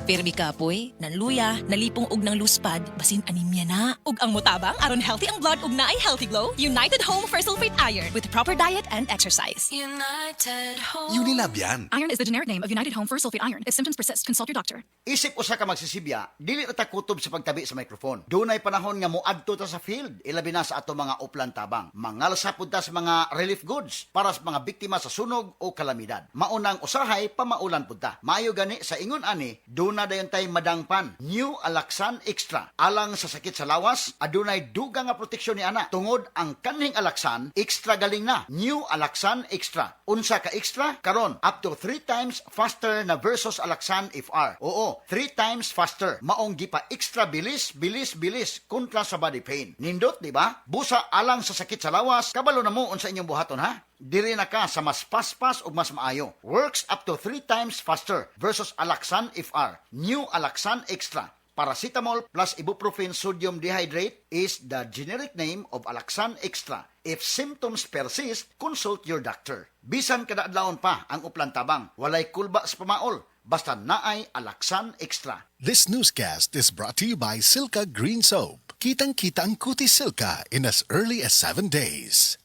Pirmi kapoy, nanluya, nalipong og ng luspad, basin anemia na. Ug ang mutabang aron healthy ang blood ug naay healthy glow, United Home for Sulfate Iron with proper diet and exercise. United Home. Unilab yan. Iron is the generic name of United Home for Sulfate Iron. If symptoms persist, consult your doctor. Isip usa ka magsisibya, dili na ta kutob sa pagtabi sa microphone. Dunay panahon nga moadto ta sa field, ilabi na sa ato mga uplan tabang. Mangalsa pud ta sa mga relief goods para sa mga biktima sa sunog o kalamidad. Maunang usahay pamaulan pud ta. Maayo gani sa ingon ani, duna dayon tay madangpan. New Alaxan Extra. Alang sa sakit sa lawas, adunay dugang nga proteksyon ni ana. Tungod ang kanhing Alaxan, extra galing na. New Alaxan Extra. Unsa ka extra? Karon up to 3 times faster na versus Alaxan FR. Oo, 3 times faster. Maong gipa extra bilis kontra sa body pain. Nindot, di ba? Busa alang sa sakit sa lawas, kabalo na mo unsa inyong buhaton ha? Diri na ka sa mas paspas o mas maayo. Works up to 3 times faster versus Alaxan FR. New Alaxan Extra. Paracetamol plus ibuprofen sodium dehydrate is the generic name of Alaxan Extra. If symptoms persist, consult your doctor. Bisan kada adlawon pa ang uplan tabang, walay kulba sa pamaol, basta naay Alaxan Extra. This newscast is brought to you by Silka Green Soap. Kitang-kita ang kutis Silka in as early as 7 days.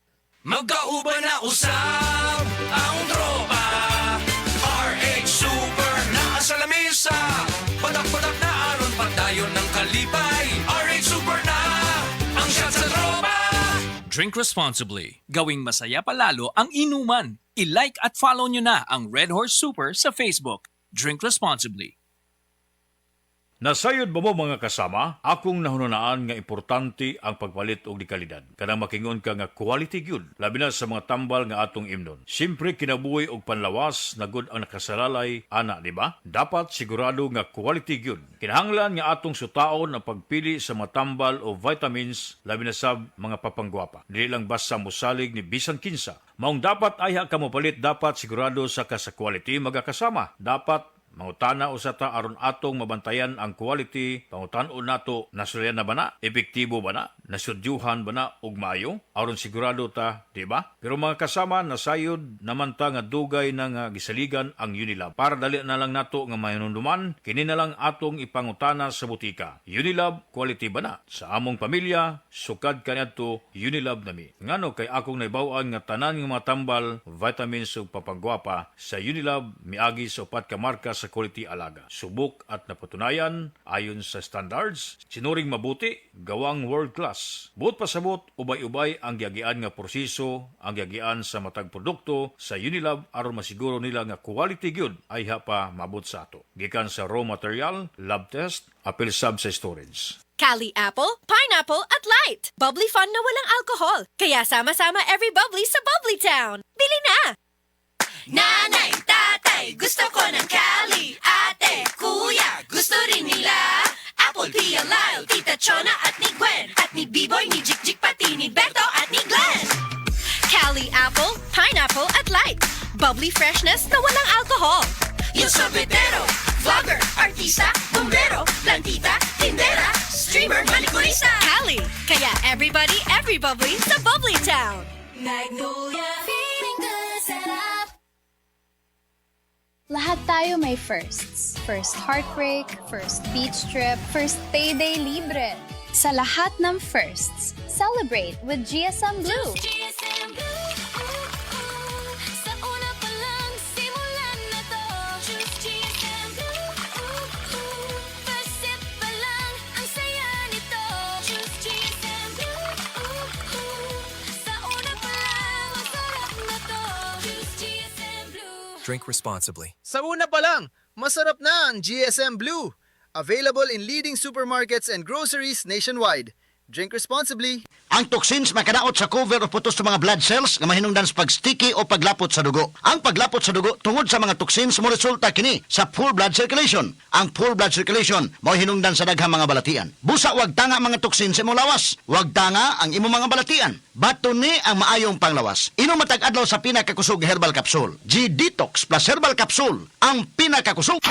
Magkauban na usab ang tropa. RH Super na sa lamesa. Padak-padak na aron pagdayon ng kalipay. RH Super na ang shot sa tropa. Drink responsibly. Gawing masaya palalo ang inuman. I-like at follow nyo na ang Red Horse Super sa Facebook. Drink responsibly. Nasayod ba mo mga kasama? Akong nahununaan nga importante ang pagpalit og kalidad. Kanang makingon ka nga quality gyud, labi na sa mga tambal nga atong imnon. Siyempre kinabuhi og panlawas na gud ang nakasalalay ana, di ba? Dapat sigurado nga quality gyud. Kinahanglan nga atong sutaon ang pagpili sa mga tambal o vitamins labi na sa mga papanggwapa. Dili lang basta musalig ni bisan kinsa. Maong dapat ayha ka mopalit, dapat sigurado sa quality magakasama. Dapat mangutana usata aron atong mabantayan ang quality, pangutan-on nato nasulyan na ba na, epektibo ba na, nasudyuhan ba na og maayo, aron sigurado ta, di ba? Pero mga kasama, nasayod naman ta nga dugay na nga gisaligan ang Unilab. Para dali na lang nato nga mahinumduman, kini na lang atong ipangutana sa butika. Unilab, quality ba na? Sa among pamilya, sukad kaniadto Unilab nami. Ngano kay akong naibaw-an nga tanan nga mga tambal, vitamins ug papanggwapa sa Unilab miagi sa upat ka marka sa quality alaga. Subok at napatunayan ayon sa standards, sinuring mabuti, gawang world class. Buot pasabot, ubay-ubay ang giagian nga proseso, ang giagian sa matag produkto sa Unilab aron masiguro nila nga quality gyud ay pa mabot sa ato. Gikan sa raw material, lab test, apil sab sa storage. Cali Apple, Pineapple at Light. Bubbly fun na walang alcohol. Kaya sama-sama every bubbly sa Bubbly Town. Bili na! Nanay, tatay, gusto ko ng Cali. Ate, kuya, gusto rin nila. Apple, Pia, Lyle, Tita Chona at ni Gwen. At ni B-Boy, ni Jik-Jik, pati ni Beto at ni Glenn. Cali Apple, Pineapple at Light. Bubbly freshness na walang alcohol. Yung sorbetero, vlogger, artista, bombero, plantita, tindera, streamer, manikurista. Cali, kaya everybody, every bubbly sa Bubbly Town. Magnolia, feeling good, set up. Lahat tayo may firsts. First heartbreak, first beach trip, first payday libre. Sa lahat ng firsts, celebrate with GSM Blue. GSM Blue, sa una pa lang, simulan na to. Choose GSM Blue, first sip pa lang, ang saya nito. Choose GSM Blue, sa una pa lang, ang sarap na to. Choose GSM Blue. Drink responsibly. Sa una pa lang, masarap na ang GSM Blue. Available in leading supermarkets and groceries nationwide. Drink responsibly. Ang toxins makadaot sa cover o putos sa mga blood cells nga mahinungdan sa pagsticky o paglapot sa dugo. Ang paglapot sa dugo tungod sa mga toxins mo resulta kini sa full blood circulation. Ang full blood circulation mao hinungdan sa daghang mga balatian. Busa wag tanga mga toxins sa imong lawas. Wag tanga ang imong mga balatian. Baton ni ang maayong panglawas. Inom matag adlaw sa pinakakusog herbal capsule. G-Detox plus herbal capsule ang pinakakusog.